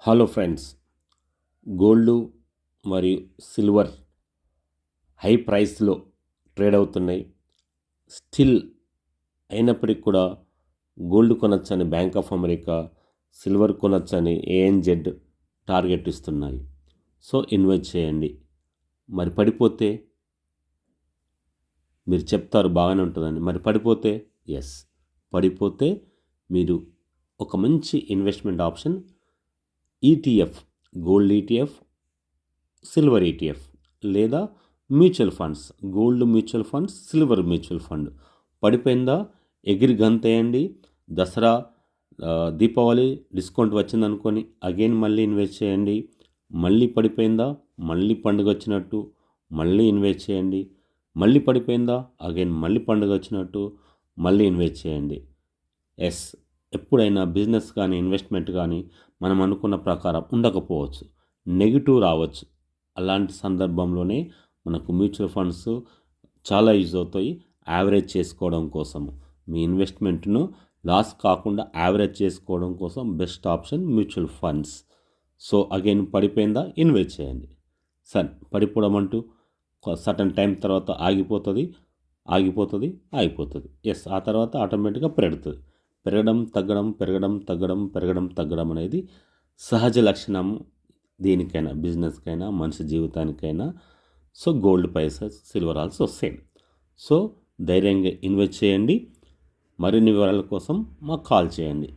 Hello friends, gold మరియు silver high ప్రైస్లో trade అవుతున్నాయి. స్టిల్ అయినప్పటికి కూడా గోల్డ్ కొనొచ్చని బ్యాంక్ ఆఫ్ అమెరికా, సిల్వర్ కొనొచ్చని ఏఎన్జెడ్ టార్గెట్ ఇస్తున్నాయి. సో ఇన్వెస్ట్ చేయండి. మరి పడిపోతే మీరు చెప్తారు బాగానే ఉంటుందని. మరి పడిపోతే ఎస్, పడిపోతే మీరు ఒక మంచి investment option ETF, gold ETF, silver ETF లేదా mutual funds, gold mutual funds, silver mutual fund. పడిపోయిందా ఎగిరి గంతేయండి. దసరా, దీపావళి డిస్కౌంట్ వచ్చిందనుకొని అగైన్ మళ్ళీ ఇన్వెస్ట్ చేయండి. మళ్ళీ పడిపోయిందా మళ్ళీ పండుగ వచ్చినట్టు మళ్ళీ ఇన్వెస్ట్ చేయండి. మళ్ళీ పడిపోయిందా అగైన్ మళ్ళీ పండుగ వచ్చినట్టు మళ్ళీ ఇన్వెస్ట్ చేయండి. ఎస్, ఎప్పుడైనా బిజినెస్ కానీ ఇన్వెస్ట్మెంట్ కానీ మనం అనుకున్న ప్రకారం ఉండకపోవచ్చు, నెగిటివ్ రావచ్చు. అలాంటి సందర్భంలోనే మనకు మ్యూచువల్ ఫండ్స్ చాలా యూజ్ అవుతాయి యావరేజ్ చేసుకోవడం కోసం. మీ ఇన్వెస్ట్మెంట్ను లాస్ కాకుండా యావరేజ్ చేసుకోవడం కోసం best option mutual funds. So again పడిపోయిందా ఇన్వెస్ట్ చేయండి. సరే, పడిపోవడం అంటూ సర్టన్ టైం తర్వాత ఆగిపోతుంది, ఆగిపోతుంది. ఎస్, ఆ తర్వాత ఆటోమేటిక్గా పెరుగుతుంది. పెరగడం తగ్గడం, పెరగడం తగ్గడం, పెరగడం తగ్గడం అనేది సహజ లక్షణం. దేనికైనా, బిజినెస్కైనా, మనిషి జీవితానికైనా. So gold prices, silver also same. So ధైర్యంగా ఇన్వెస్ట్ చేయండి. మరిన్ని వివరాల కోసం మాకు కాల్ చేయండి.